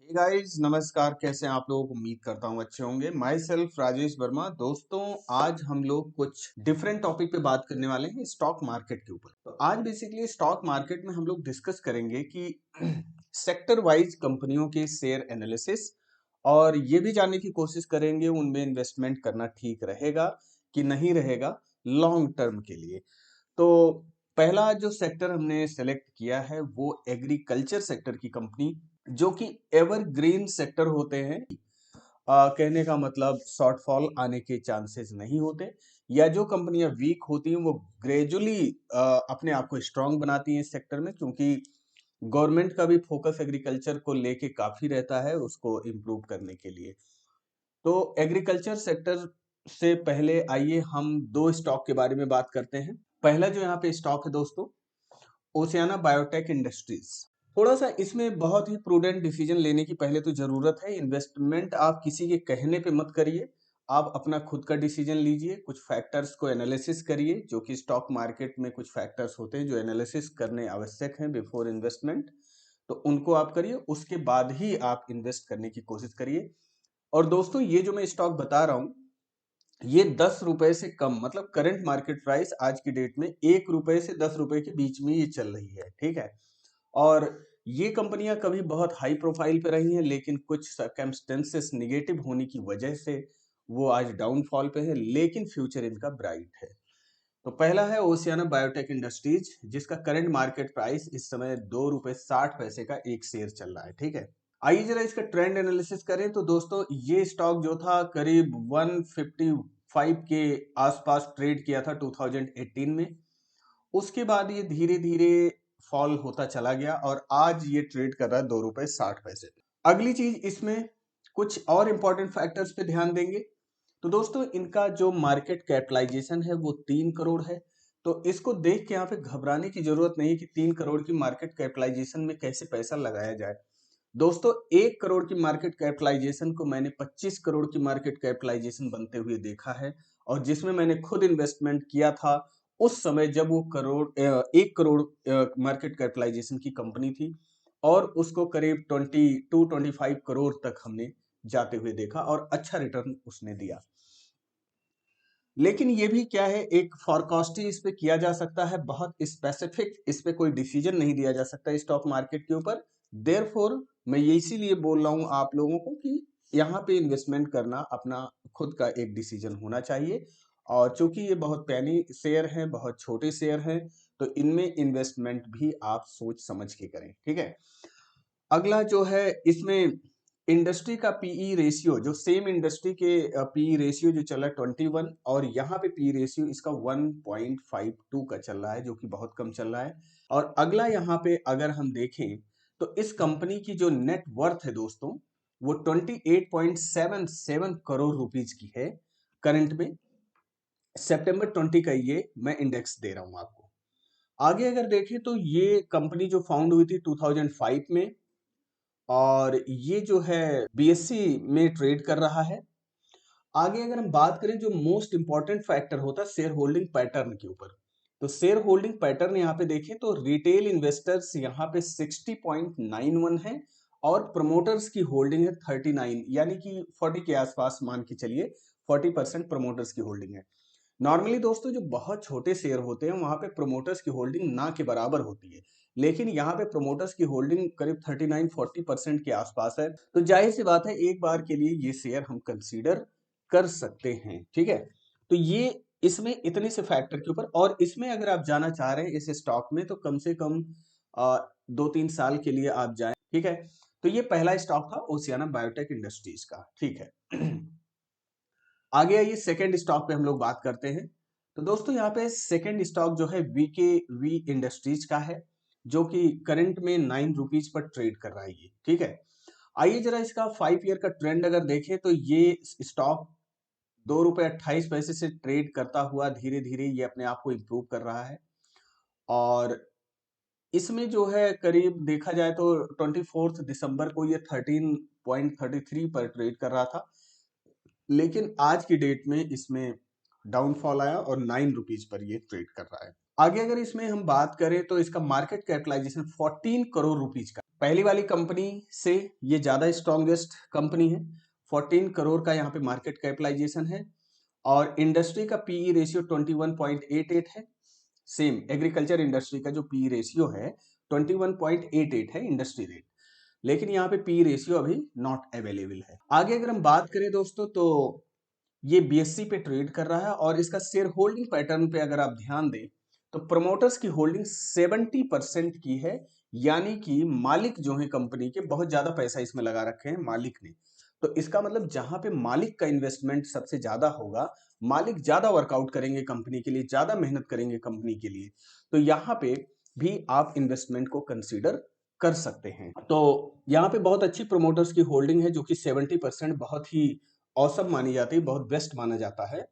Hey guys, नमस्कार। कैसे हैं आप लोग? उम्मीद करता हूँ अच्छे होंगे। My self Rajesh Verma. दोस्तों, आज हम लोग कुछ डिफरेंट टॉपिक पे बात करने वाले हैं स्टॉक मार्केट के ऊपर। तो आज बेसिकली स्टॉक मार्केट में हम लोग डिस्कस करेंगे कि सेक्टर वाइज कंपनियों के शेयर एनालिसिस, और ये भी जानने की कोशिश करेंगे उनमें इन्वेस्टमेंट करना ठीक रहेगा कि नहीं रहेगा लॉन्ग टर्म के लिए। तो पहला जो सेक्टर हमने सेलेक्ट किया है वो एग्रीकल्चर सेक्टर की कंपनी, जो कि एवरग्रीन सेक्टर होते हैं। कहने का मतलब शॉर्टफॉल आने के चांसेस नहीं होते, या जो कंपनियां वीक होती हैं वो ग्रेजुअली अपने आप को स्ट्रांग बनाती हैं इस सेक्टर में, क्योंकि गवर्नमेंट का भी फोकस एग्रीकल्चर को लेके काफी रहता है उसको इम्प्रूव करने के लिए। तो एग्रीकल्चर सेक्टर से पहले आइए हम दो स्टॉक के बारे में बात करते हैं। पहला जो यहाँ पे स्टॉक है दोस्तों, ओशियाना बायोटेक इंडस्ट्रीज। थोड़ा सा इसमें बहुत ही प्रूडेंट डिसीजन लेने की पहले तो जरूरत है। इन्वेस्टमेंट आप किसी के कहने पे मत करिए, आप अपना खुद का डिसीजन लीजिए। कुछ फैक्टर्स को एनालिसिस करिए, जो कि स्टॉक मार्केट में कुछ फैक्टर्स होते हैं जो एनालिसिस करने आवश्यक हैं बिफोर इन्वेस्टमेंट। तो उनको आप करिए, उसके बाद ही आप इन्वेस्ट करने की कोशिश करिए। और दोस्तों, ये जो मैं स्टॉक बता रहा हूँ, ये 10 रुपए से कम, मतलब करंट मार्केट प्राइस आज की डेट में 1 रुपए से 10 रुपए के बीच में ये चल रही है, ठीक है। और ये कंपनियां कभी बहुत हाई प्रोफाइल पे रही हैं, लेकिन कुछ सर्कमस्टेंसेस निगेटिव होने की वजह से वो आज डाउनफॉल पे है, लेकिन फ्यूचर इनका ब्राइट है। तो पहला है ओशियाना बायोटेक इंडस्ट्रीज, जिसका करंट मार्केट प्राइस इस समय 2 रुपए 60 पैसे का एक शेयर चल रहा है, ठीक है। आइए जरा इसका ट्रेंड एनालिसिस करें। तो दोस्तों, ये स्टॉक जो था करीब 155 के आसपास ट्रेड किया था 2018 में। उसके बाद ये धीरे धीरे फॉल होता चला गया और आज ये ट्रेड कर रहा है 2 रुपए 60 पैसे पे। अगली चीज, इसमें कुछ और इंपॉर्टेंट फैक्टर्स पे ध्यान देंगे। तो दोस्तों, इनका जो मार्केट कैपिटलाइजेशन है वो 3 करोड़ है। तो इसको देख के यहाँ पे घबराने की जरूरत नहीं कि 3 करोड़ की मार्केट कैपिटलाइजेशन में कैसे पैसा लगाया जाए। दोस्तों, 1 करोड़ की मार्केट कैपिटलाइजेशन को मैंने 25 करोड़ की मार्केट कैपिटलाइजेशन बनते हुए देखा है, और जिसमें मैंने खुद इन्वेस्टमेंट किया था उस समय जब वो 1 करोड़ मार्केट कैपिटलाइजेशन की कंपनी थी, और उसको करीब 22-25 करोड़ तक हमने जाते हुए देखा और अच्छा रिटर्न उसने दिया। लेकिन ये भी क्या है, एक फॉरकास्टिंग इस पे किया जा सकता है, बहुत स्पेसिफिक इस पे कोई डिसीजन नहीं दिया जा सकता स्टॉक मार्केट के ऊपर। देयरफॉर मैं ये इसीलिए बोल रहा हूं आप लोगों को कि यहाँ पे इन्वेस्टमेंट करना अपना खुद का एक डिसीजन होना चाहिए। और चूंकि ये बहुत पैनी शेयर हैं, बहुत छोटे शेयर हैं, तो इनमें इन्वेस्टमेंट भी आप सोच समझ के करें, ठीक है। अगला जो है, इसमें इंडस्ट्री का पीई रेशियो, जो सेम इंडस्ट्री के पीई रेशियो जो चला है 21, और यहाँ पे पीई रेशियो इसका 1.52 का चल रहा है, जो कि बहुत कम चल रहा है। और अगला यहाँ पे अगर हम देखें तो इस कंपनी की जो नेट वर्थ है दोस्तों, वो 28.77 करोड़ रुपीज की है करंट में। सितंबर 20 का ये मैं इंडेक्स दे रहा हूं आपको। आगे अगर देखें तो ये कंपनी जो फाउंड हुई थी 2005 में, और ये जो है बीएससी में ट्रेड कर रहा है। आगे अगर हम बात करें, जो मोस्ट इंपॉर्टेंट फैक्टर होता है शेयर होल्डिंग पैटर्न के ऊपर, तो शेयर होल्डिंग पैटर्न यहाँ पे देखें तो रिटेल इन्वेस्टर्स यहाँ पे 60.91 है, और प्रमोटर्स की होल्डिंग है 39, यानी कि 40 के आसपास मान के चलिए 40% प्रमोटर्स की होल्डिंग है। नॉर्मली दोस्तों, जो बहुत छोटे शेयर होते हैं वहां पे प्रमोटर्स की होल्डिंग ना के बराबर होती है, लेकिन यहाँ पे प्रमोटर्स की होल्डिंग करीब 39-40% के आसपास है। तो जाहिर सी बात है, एक बार के लिए ये शेयर हम कंसीडर कर सकते हैं, ठीक है। तो ये इसमें इतने से फैक्टर के ऊपर, और इसमें अगर आप जाना चाह रहे हैं इस स्टॉक में, तो कम से कम 2-3 साल के लिए आप जाएं, ठीक है। तो ये पहला स्टॉक था ओशियाना बायोटेक इंडस्ट्रीज का, ठीक है। आगे आइए सेकेंड स्टॉक पे हम लोग बात करते हैं। तो दोस्तों, यहाँ पे सेकेंड स्टॉक जो है वीकेवी इंडस्ट्रीज का है, जो कि करंट में 9 रुपीज पर ट्रेड कर रहा है ये, ठीक है। आइए जरा इसका 5 ईयर का ट्रेंड अगर देखें तो ये स्टॉक 2 रुपए 28 पैसे से ट्रेड करता हुआ धीरे धीरे ये अपने आप को इम्प्रूव कर रहा है। और इसमें जो है करीब देखा जाए तो 24 दिसंबर को ये 13.33 पर ट्रेड कर रहा था, लेकिन आज की डेट में इसमें डाउनफॉल आया और 9 रुपीज पर ये ट्रेड कर रहा है। आगे अगर इसमें हम बात करें तो इसका मार्केट कैपिटलाइजेशन 14 करोड़ रुपीज का, पहली वाली कंपनी से ये ज्यादा स्ट्रॉन्गेस्ट कंपनी है। 14 करोड़ का यहाँ पे मार्केट कैपिटलाइजेशन है और इंडस्ट्री का पीई रेशियो 21.88 है। सेम एग्रीकल्चर इंडस्ट्री का जो पीई रेशियो है 21.88 है इंडस्ट्री रेट, लेकिन यहाँ पे पी रेशियो अभी नॉट अवेलेबल है। आगे अगर हम बात करें दोस्तों तो ये बीएससी पे ट्रेड कर रहा है और इसका शेयर होल्डिंग पैटर्न पे अगर आप ध्यान दें तो प्रमोटर्स की होल्डिंग 70% की है, यानी कि मालिक जो है कंपनी के बहुत ज्यादा पैसा इसमें लगा रखे हैं मालिक ने। तो इसका मतलब जहां पे मालिक का इन्वेस्टमेंट सबसे ज्यादा होगा, मालिक ज्यादा वर्कआउट करेंगे कंपनी के लिए, ज्यादा मेहनत करेंगे कंपनी के लिए, तो यहाँ पे भी आप इन्वेस्टमेंट को कंसीडर कर सकते हैं। तो यहाँ पे बहुत अच्छी प्रोमोटर्स की होल्डिंग है जो कि 70% बहुत ही औसम मानी जाती है, बहुत बेस्ट माना जाता है।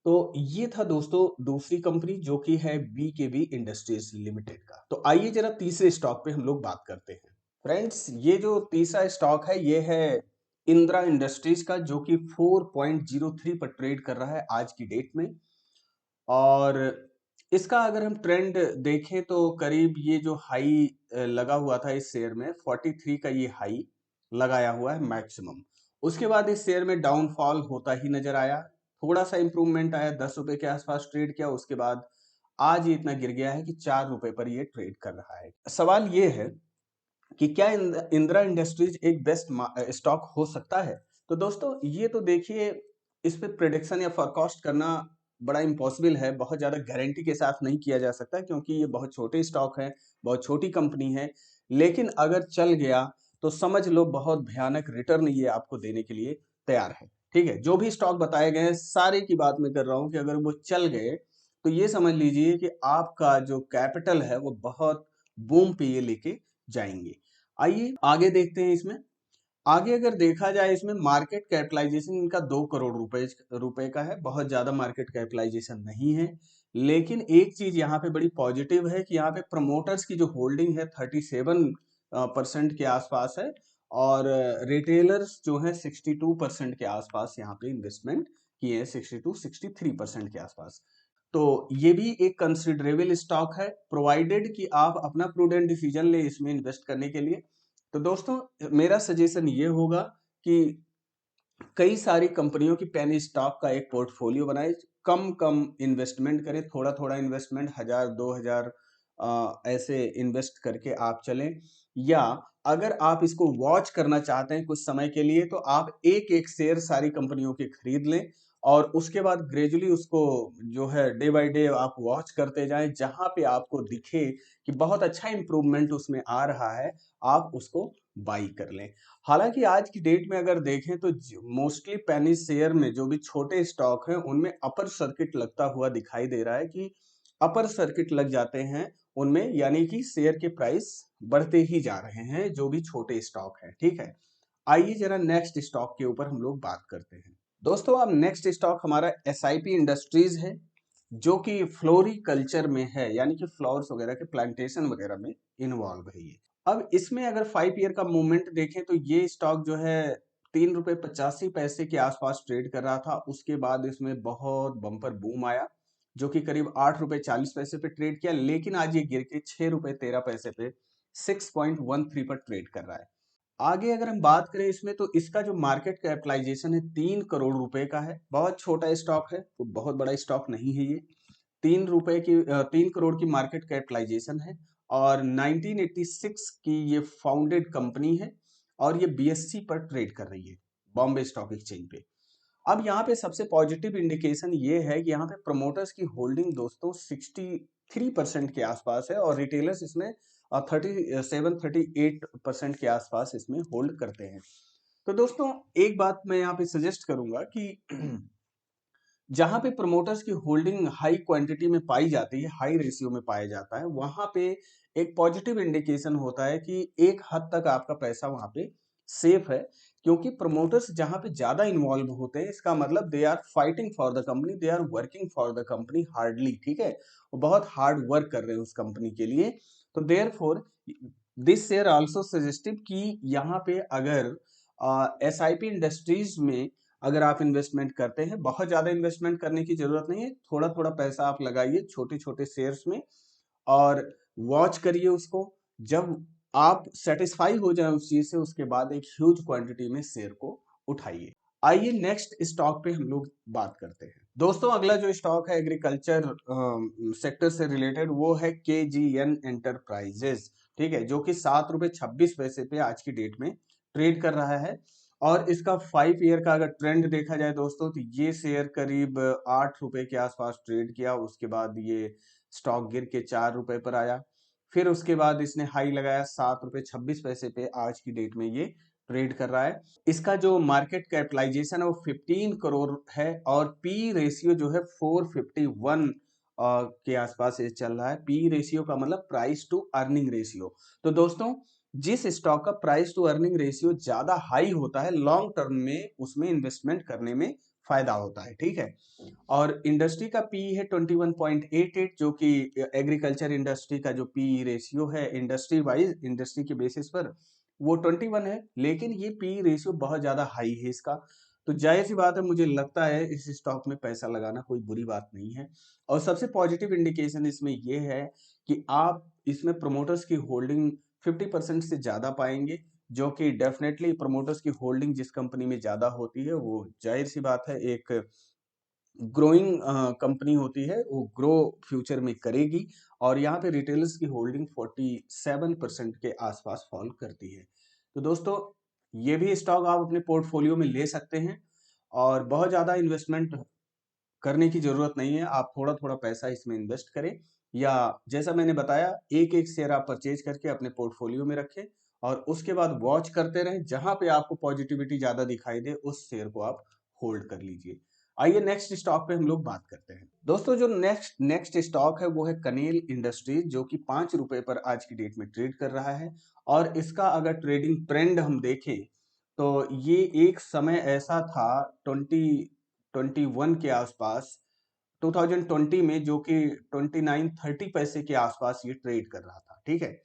तो ये था दोस्तों दूसरी कंपनी जो कि है बीकेबी इंडस्ट्रीज लिमिटेड का। तो आइए जरा तीसरे स्टॉक पे हम लोग बात करते हैं। फ्रेंड्स, ये जो तीसरा स्टॉक है ये है इंदिरा इंडस्ट्रीज का, जो कि 4.03 पर ट्रेड कर रहा है आज की डेट में। और इसका अगर हम ट्रेंड देखें तो करीब ये जो हाई लगा हुआ था इस शेयर में 43 का ये हाई लगाया हुआ है मैक्सिमम। उसके बाद इस शेयर में डाउनफॉल होता ही नजर आया, थोड़ा सा इंप्रूवमेंट आया, 10 रुपए के आसपास ट्रेड किया, उसके बाद आज ये इतना गिर गया है कि 4 रुपए पर ये ट्रेड कर रहा है। सवाल ये है कि क्या इंदिरा इंडस्ट्रीज एक बेस्ट स्टॉक हो सकता है? तो दोस्तों ये तो देखिए, इस पे प्रेडिक्शन या फोरकास्ट करना बड़ा इम्पॉसिबल है, बहुत ज्यादा गारंटी के साथ नहीं किया जा सकता क्योंकि ये बहुत छोटे स्टॉक है, बहुत छोटी कंपनी है। लेकिन अगर चल गया तो समझ लो बहुत भयानक रिटर्न ये आपको देने के लिए तैयार है। ठीक है, जो भी स्टॉक बताए गए हैं सारे की बात मैं कर रहा हूं कि अगर वो चल गए तो ये समझ लीजिए कि आपका जो कैपिटल है वो बहुत बूम पे ये लेके जाएंगे। आइए आगे देखते हैं इसमें। आगे अगर देखा जाए इसमें मार्केट कैपिटलाइजेशन इनका 2 करोड़ रुपए का है, बहुत ज्यादा मार्केट कैपिटलाइजेशन नहीं है। लेकिन एक चीज यहाँ पे बड़ी पॉजिटिव है कि यहाँ पे प्रमोटर्स की जो होल्डिंग है 37% के आसपास है और रिटेलर्स जो है 62% के आसपास यहाँ पे इन्वेस्टमेंट किए हैं, 62-63% के आसपास। तो ये भी एक कंसिडरेबल स्टॉक है, प्रोवाइडेड कि आप अपना प्रूडेंट डिसीजन ले इसमें इन्वेस्ट करने के लिए। तो दोस्तों मेरा सजेशन ये होगा कि कई सारी कंपनियों की पेनी स्टॉक का एक पोर्टफोलियो बनाए, कम कम इन्वेस्टमेंट करें, थोड़ा थोड़ा इन्वेस्टमेंट 1000-2000 ऐसे इन्वेस्ट करके आप चलें। या अगर आप इसको वॉच करना चाहते हैं कुछ समय के लिए तो आप एक एक शेयर सारी कंपनियों के खरीद लें और उसके बाद ग्रेजुअली उसको जो है डे बाय डे आप वॉच करते जाएं, जहां पे आपको दिखे कि बहुत अच्छा इंप्रूवमेंट उसमें आ रहा है आप उसको बाई कर लें। हालांकि आज की डेट में अगर देखें तो मोस्टली पेनी शेयर में जो भी छोटे स्टॉक हैं उनमें अपर सर्किट लगता हुआ दिखाई दे रहा है कि अपर सर्किट लग जाते हैं उनमें, यानी कि शेयर के प्राइस बढ़ते ही जा रहे हैं जो भी छोटे स्टॉक हैं। ठीक है, आइए जरा नेक्स्ट स्टॉक के ऊपर हम लोग बात करते हैं। दोस्तों अब नेक्स्ट स्टॉक हमारा एसआईपी इंडस्ट्रीज है जो कि फ्लोरिकल्चर में है, यानी कि फ्लावर्स वगैरह के प्लांटेशन वगैरह में इन्वॉल्व है ये। अब इसमें अगर 5 ईयर का मूवमेंट देखें तो ये स्टॉक जो है 3 रुपए 85 पैसे के आसपास ट्रेड कर रहा था, उसके बाद इसमें बहुत बम्पर बूम आया जो कि करीब 8 रुपए 40 पैसे पे ट्रेड किया, लेकिन आज ये गिर के 6 रुपए 13 पैसे पे 6.13 पर ट्रेड कर रहा है। आगे अगर हम बात करें इसमें तो इसका जो मार्केट कैपिटलाइजेशन है 3 करोड़ रुपए का है, बहुत छोटा स्टॉक है, तो बहुत बड़ा स्टॉक नहीं है ये। 3 करोड़ की मार्केट कैपिटलाइजेशन है और 1986 की ये फाउंडेड कंपनी है और ये बीएससी पर ट्रेड कर रही है, बॉम्बे स्टॉक एक्सचेंज पे। अब यहाँ पे सबसे पॉजिटिव इंडिकेशन ये है कि यहाँ पे प्रमोटर्स की होल्डिंग दोस्तों 63% के आसपास है और रिटेलर्स इसमें 37-38% के आसपास इसमें होल्ड करते हैं। तो दोस्तों एक बात मैं यहाँ पे सजेस्ट करूंगा कि जहां पे प्रमोटर्स की होल्डिंग हाई क्वांटिटी में पाई जाती है, हाई रेशियो में पाया जाता है, वहां पे एक पॉजिटिव इंडिकेशन होता है कि एक हद तक आपका पैसा वहां पे सेफ है, क्योंकि प्रमोटर्स जहां पे ज्यादा इन्वॉल्व होते हैं इसका मतलब they are fighting for the company, they are working for the company hardly. ठीक है, वो बहुत हार्ड वर्क कर रहे हैं उस कंपनी के लिए। तो therefore this share also suggestive कि यहाँ पे अगर एसआईपी इंडस्ट्रीज में अगर आप इन्वेस्टमेंट करते हैं, बहुत ज्यादा इन्वेस्टमेंट करने की जरूरत नहीं है, थोड़ा थोड़ा पैसा आप लगाइए छोटे छोटे शेयर्स में और वॉच करिए उसको। जब आप सेटिस्फाई हो जाए उस चीज से, उसके बाद एक ह्यूज क्वांटिटी में शेयर को उठाइए। आइए नेक्स्ट स्टॉक पे हम लोग बात करते हैं। दोस्तों अगला जो स्टॉक है एग्रीकल्चर सेक्टर से रिलेटेड, वो है KGN एंटरप्राइजेज, ठीक है, जो कि 7 रुपए 26 पैसे पे आज की डेट में ट्रेड कर रहा है। और इसका 5 ईयर का अगर ट्रेंड देखा जाए दोस्तों, तो ये शेयर करीब 8 रुपए के आसपास ट्रेड किया, उसके बाद ये स्टॉक गिर के 4 रुपए पर आया। फिर उसके बाद इसने हाई लगाया 7 रुपए 26 पैसे पे, आज की डेट में ये ट्रेड कर रहा है। इसका जो मार्केट कैपिटलाइजेशन है वो 15 करोड़ है, और पी रेशियो जो है 451 के आसपास ये चल रहा है। पी रेशियो का मतलब प्राइस टू अर्निंग रेशियो। तो दोस्तों जिस स्टॉक का प्राइस टू अर्निंग रेशियो ज्यादा हाई होता है, लॉन्ग टर्म में उसमें इन्वेस्टमेंट करने में फायदा होता है, ठीक है। और इंडस्ट्री का पी है 21.88, जो कि एग्रीकल्चर इंडस्ट्री का जो पी रेशियो है इंडस्ट्री वाइज, इंडस्ट्री के बेसिस पर वो 21 है, लेकिन ये पी रेशियो बहुत ज्यादा हाई है इसका। तो जाहिर सी बात है, मुझे लगता है इस स्टॉक में पैसा लगाना कोई बुरी बात नहीं है। और सबसे पॉजिटिव इंडिकेशन इसमें ये है कि आप इसमें प्रोमोटर्स की होल्डिंग 50% से ज्यादा पाएंगे, जो कि डेफिनेटली प्रोमोटर्स की होल्डिंग जिस कंपनी में ज्यादा होती है, वो जाहिर सी बात है एक ग्रोइंग कंपनी होती है, वो ग्रो फ्यूचर में करेगी। और यहाँ पे रिटेलर्स की होल्डिंग 47% के आसपास फॉल करती है। तो दोस्तों ये भी स्टॉक आप अपने पोर्टफोलियो में ले सकते हैं, और बहुत ज़्यादा इन्वेस्टमेंट करने की जरूरत नहीं है। आप थोड़ा थोड़ा पैसा इसमें इन्वेस्ट करें, या जैसा मैंने बताया एक एक शेयर आप परचेज करके अपने पोर्टफोलियो में रखें, और उसके बाद वॉच करते रहें, जहां पे आपको पॉजिटिविटी ज्यादा दिखाई दे उस शेयर को आप होल्ड कर लीजिए। आइए नेक्स्ट स्टॉक पे हम लोग बात करते हैं। दोस्तों जो नेक्स्ट नेक्स्ट स्टॉक है वो है कनेल इंडस्ट्रीज, जो कि 5 रुपए पर आज की डेट में ट्रेड कर रहा है। और इसका अगर ट्रेडिंग ट्रेंड हम देखें, तो ये एक समय ऐसा था 2021 के आसपास, 2020 में, जो कि 29-30 पैसे के आसपास ये ट्रेड कर रहा था, ठीक है।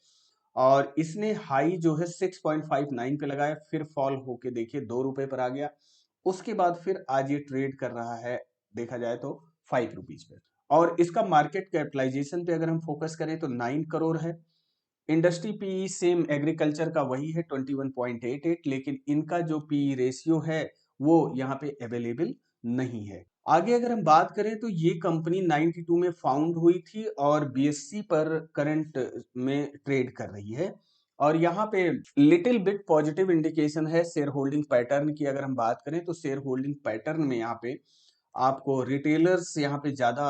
और इसने हाई जो है 6.59 पे लगाया, फिर फॉल होके देखिए 2 रुपए पर आ गया। उसके बाद फिर आज ये ट्रेड कर रहा है, देखा जाए तो 5 रुपीज पे। और इसका मार्केट कैपिटलाइजेशन पे अगर हम फोकस करें तो 9 करोड़ है। इंडस्ट्री पीई सेम एग्रीकल्चर का वही है 21.88, लेकिन इनका जो पीई रेशियो है वो यहाँ पे अवेलेबल नहीं है। आगे अगर हम बात करें तो ये कंपनी 92 में फाउंड हुई थी, और बीएससी पर करंट में ट्रेड कर रही है। और यहाँ पे लिटिल बिट पॉजिटिव इंडिकेशन है शेयर होल्डिंग पैटर्न की। अगर हम बात करें तो शेयर होल्डिंग पैटर्न में यहाँ पे आपको रिटेलर्स यहाँ पे ज्यादा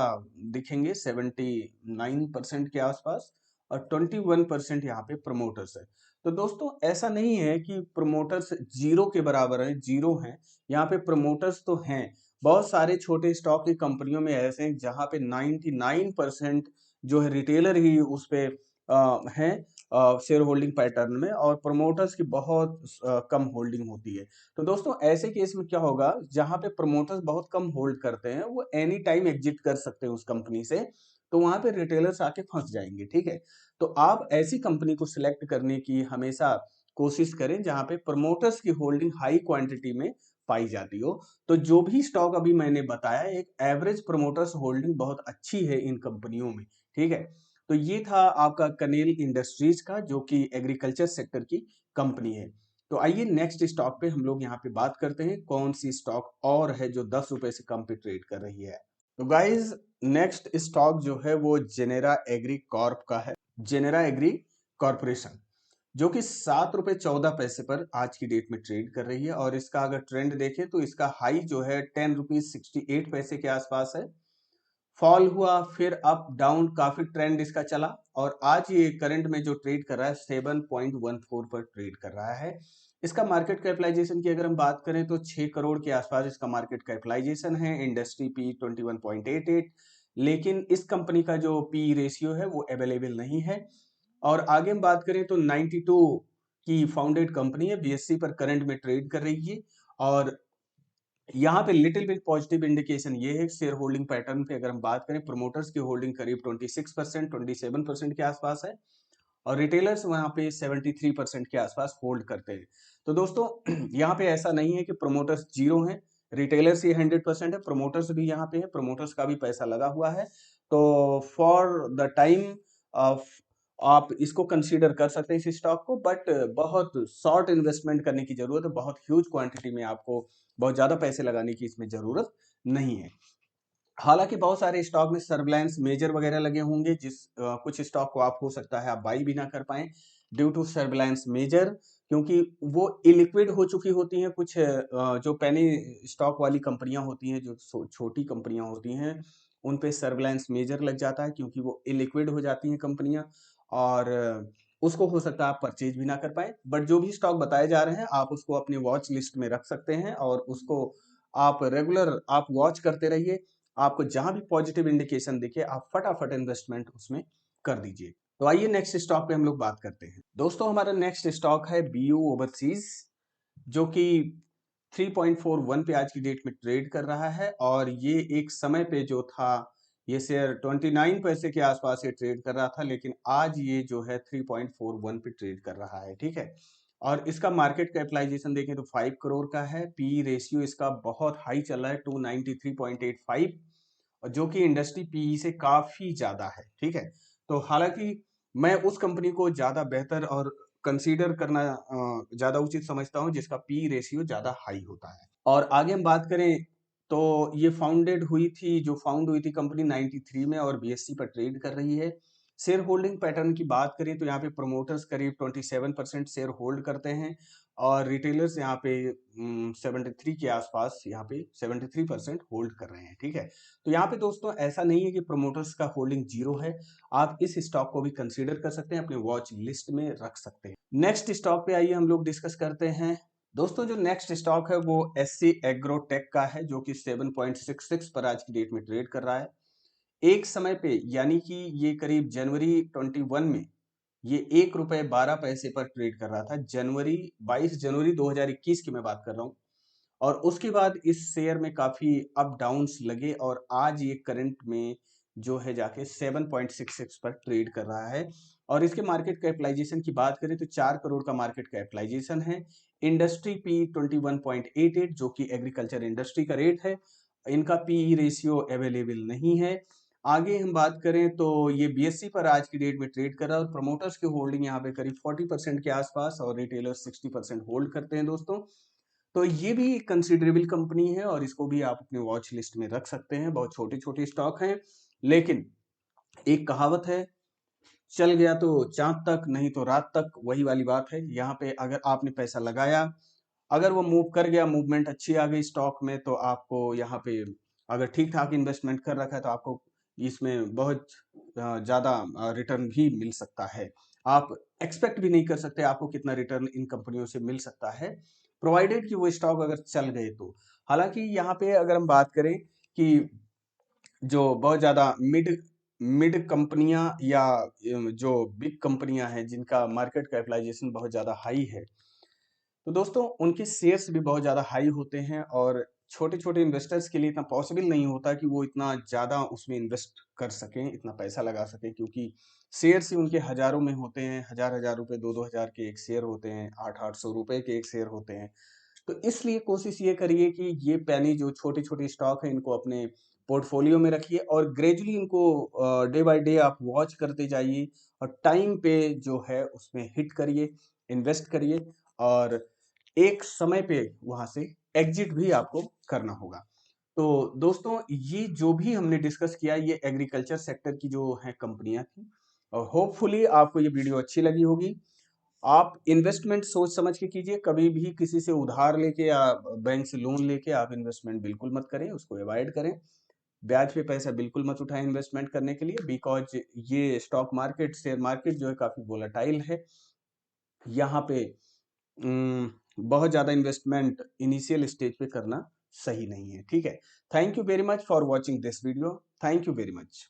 दिखेंगे, 79% के आसपास, और 21% यहाँ पे प्रमोटर्स है। तो दोस्तों ऐसा नहीं है कि प्रमोटर्स जीरो के बराबर है, जीरो हैं, यहाँ पे प्रमोटर्स तो हैं। बहुत सारे छोटे स्टॉक की कंपनियों में ऐसे हैं जहाँ पे 99% जो है रिटेलर ही उस पे हैं शेयर होल्डिंग पैटर्न में, और प्रमोटर्स की बहुत कम होल्डिंग होती है। तो दोस्तों ऐसे केस में क्या होगा, जहां पे प्रमोटर्स बहुत कम होल्ड करते हैं, वो एनी टाइम एग्जिट कर सकते हैं उस कंपनी से, तो वहां पे रिटेलर्स आके फंस जाएंगे, ठीक है। तो आप ऐसी कंपनी को सिलेक्ट करने की हमेशा कोशिश करें जहां पे प्रमोटर्स की होल्डिंग हाई क्वांटिटी में पाई जाती हो। तो जो भी स्टॉक अभी मैंने बताया, एक एवरेज प्रमोटर्स होल्डिंग बहुत अच्छी है इन कंपनियों में, ठीक है। तो ये था आपका कनेल इंडस्ट्रीज का, जो कि एग्रीकल्चर सेक्टर की कंपनी है। तो आइए नेक्स्ट स्टॉक पे हम लोग यहाँ पे बात करते हैं, कौन सी स्टॉक और है जो 10 रुपए से कम पे ट्रेड कर रही है। तो गाइज नेक्स्ट स्टॉक जो है वो जेनेरा एग्री कॉर्प का है, जेनेरा एग्री कॉर्पोरेशन, जो कि 7 रुपए 14 पैसे पर आज की डेट में ट्रेड कर रही है। और इसका अगर ट्रेंड देखें तो इसका हाई जो है 10 रुपीज 68 पैसे के आसपास है, फॉल हुआ, फिर अप डाउन काफी ट्रेंड इसका चला, और आज ये करंट में जो ट्रेड कर रहा है 7.14 पर ट्रेड कर रहा है। इसका मार्केट कैपिटलाइजेशन की अगर हम बात करें तो 6 करोड़ के आसपास इसका मार्केट कैपिटलाइजेशन है, इंडस्ट्री पी 21.88, लेकिन इस कंपनी का जो पी रेशियो है वो अवेलेबल नहीं है। और आगे हम बात करें तो 92 की फाउंडेड कंपनी है, बीएससी पर करंट में ट्रेड कर रही है। और यहाँ पे लिटिल बिट पॉजिटिव इंडिकेशन ये है शेयर होल्डिंग पैटर्न पे अगर हम बात करें, प्रमोटर्स की होल्डिंग करीब 26% 27% के आसपास है, और रिटेलर्स वहाँ पे 73% के आसपास होल्ड करते हैं। तो दोस्तों यहाँ पे ऐसा नहीं है कि प्रमोटर्स जीरो हैं, रिटेलर्स ही 100% है, प्रमोटर्स भी यहाँ पे है, प्रमोटर्स का भी पैसा लगा हुआ है। तो फॉर द टाइम आप इसको कंसीडर कर सकते हैं इस स्टॉक को, बट बहुत शॉर्ट इन्वेस्टमेंट करने की जरूरत है, बहुत ह्यूज क्वांटिटी में आपको बहुत ज्यादा पैसे लगाने की इसमें जरूरत नहीं है। हालांकि बहुत सारे स्टॉक में सर्विलांस मेजर वगैरह लगे होंगे, कुछ स्टॉक को आप हो सकता है आप बाई भी ना कर पाए ड्यू टू सर्विलांस मेजर, क्योंकि वो इलिक्विड हो चुकी होती हैं। कुछ जो पेनी स्टॉक वाली कंपनियां होती हैं, जो छोटी कंपनियां होती हैं, उन पे सर्विलांस मेजर लग जाता है क्योंकि वो इलिक्विड हो जाती हैं कंपनियां, और उसको हो सकता है आप परचेज भी ना कर पाए। बट जो भी स्टॉक बताए जा रहे हैं आप उसको अपने वॉच लिस्ट में रख सकते हैं, और उसको आप रेगुलर आप वॉच करते रहिए। आपको जहां भी पॉजिटिव इंडिकेशन दिखे आप फटाफट इन्वेस्टमेंट उसमें कर दीजिए। तो आइए नेक्स्ट स्टॉक पे हम लोग बात करते हैं। दोस्तों हमारा नेक्स्ट स्टॉक है बीयू ओवरसीज, जो कि 3.41 पे आज की डेट में ट्रेड कर रहा है, और ये एक समय पे जो था ये शेयर 29 पैसे के आसपास ये ट्रेड कर रहा था, लेकिन आज ये जो है 3.41 पे ट्रेड कर रहा है। ठीक है, और इसका मार्केट कैपिटलाइजेशन देखें तो 5 करोड़ का है। पी रेशियो इसका बहुत हाई चल रहा है 293.85, और जो कि इंडस्ट्री पीई से काफी ज्यादा है। ठीक है, तो हालांकि मैं उस कंपनी को ज्यादा बेहतर और कंसीडर करना ज्यादा उचित समझता हूं जिसका पी रेशियो ज्यादा हाई होता है। और आगे हम बात करें तो ये फाउंड हुई थी कंपनी 93 में, और बीएससी पर ट्रेड कर रही है। शेयर होल्डिंग पैटर्न की बात करें तो यहाँ पे प्रोमोटर्स करीब 27% शेयर होल्ड करते हैं, और रिटेलर्स यहाँ पे 73 के आसपास, यहाँ पे 73% होल्ड कर रहे हैं। ठीक है, तो यहाँ पे दोस्तों ऐसा नहीं है कि प्रोमोटर्स का होल्डिंग जीरो है, आप इस स्टॉक को भी कंसीडर कर सकते हैं, अपने वॉच लिस्ट में रख सकते हैं। नेक्स्ट स्टॉक पे आइए हम लोग डिस्कस करते हैं। दोस्तों जो नेक्स्ट स्टॉक है वो एससी एग्रोटेक का है, जो कि 7.66 पर आज की डेट में ट्रेड कर रहा है। एक समय पे यानी कि ये करीब जनवरी 21 में ये 1 रुपए 12 पैसे पर ट्रेड कर रहा था। 22 जनवरी 2021 की मैं बात कर रहा हूँ, और उसके बाद इस शेयर में काफी अप डाउन्स लगे, और आज ये करंट में जो है जाके 7.66 पर ट्रेड कर रहा है। और इसके मार्केट कैपिटलाइजेशन की बात करें तो 4 करोड़ का मार्केट कैपिटलाइजेशन है। इंडस्ट्री पी 21.88, जो कि एग्रीकल्चर इंडस्ट्री का रेट है। इनका पीई रेशियो अवेलेबल नहीं है। आगे हम बात करें तो ये बीएससी पर आज की डेट में ट्रेड कर रहा है, और प्रमोटर्स की होल्डिंग यहाँ पे करीब 40% के आसपास, और रिटेलर्स 60% होल्ड करते हैं दोस्तों। तो ये भी एक कंसिडरेबल कंपनी है, और इसको भी आप अपने वॉच लिस्ट में रख सकते हैं। बहुत छोटे छोटे स्टॉक हैं, लेकिन एक कहावत है, चल गया तो चांद तक, नहीं तो रात तक, वही वाली बात है। यहाँ पे अगर आपने पैसा लगाया, अगर वो मूव कर गया, मूवमेंट अच्छी आ गई स्टॉक में, तो आपको यहाँ पे अगर ठीक ठाक इन्वेस्टमेंट कर रखा है तो आपको इसमें बहुत ज्यादा रिटर्न भी मिल सकता है। आप एक्सपेक्ट भी नहीं कर सकते आपको कितना रिटर्न इन कंपनियों से मिल सकता है, प्रोवाइडेड कि वो स्टॉक अगर चल गए तो। हालांकि यहाँ पे अगर हम बात करें कि जो बहुत ज्यादा मिड मिड कंपनियां या जो बिग कंपनियां हैं जिनका मार्केट कैपिटलाइजेशन बहुत ज्यादा हाई है, तो दोस्तों उनके शेयर्स भी बहुत ज़्यादा हाई होते हैं, और छोटे-छोटे इन्वेस्टर्स के लिए इतना पॉसिबल नहीं होता कि वो इतना ज़्यादा उसमें इन्वेस्ट कर सकें, इतना पैसा लगा सकें, क्योंकि शेयर्स ही उनके हज़ारों में होते हैं, हज़ार-हज़ार रुपए, 2-2 हज़ार के एक शेयर होते हैं, 8-8 सौ रुपए के एक शेयर होते हैं। तो इसलिए कोशिश ये करिए कि ये पेनी जो छोटे-छोटे स्टॉक हैं इनको अपने पोर्टफोलियो में रखिए, और ग्रेजुअली इनको डे बाय डे आप वॉच करते जाइए, और टाइम पे जो है उसमें हिट करिए, इन्वेस्ट करिए, और एक समय पे वहां से एग्जिट भी आपको करना होगा। तो दोस्तों ये जो भी हमने डिस्कस किया ये एग्रीकल्चर सेक्टर की जो है कंपनियां थी, और होपफुली आपको ये वीडियो अच्छी लगी होगी। आप इन्वेस्टमेंट सोच समझ के कीजिए, कभी भी किसी से उधार लेके या बैंक से लोन लेके आप इन्वेस्टमेंट बिल्कुल मत करें, उसको अवॉइड करें। ब्याज पे पैसा बिल्कुल मत उठाएं इन्वेस्टमेंट करने के लिए, बिकॉज ये स्टॉक मार्केट, शेयर मार्केट जो है काफी वोलेटाइल है। यहाँ पे बहुत ज़्यादा इन्वेस्टमेंट इनिशियल स्टेज पे करना सही नहीं है। ठीक है, thank you very much for watching this video, thank you very much.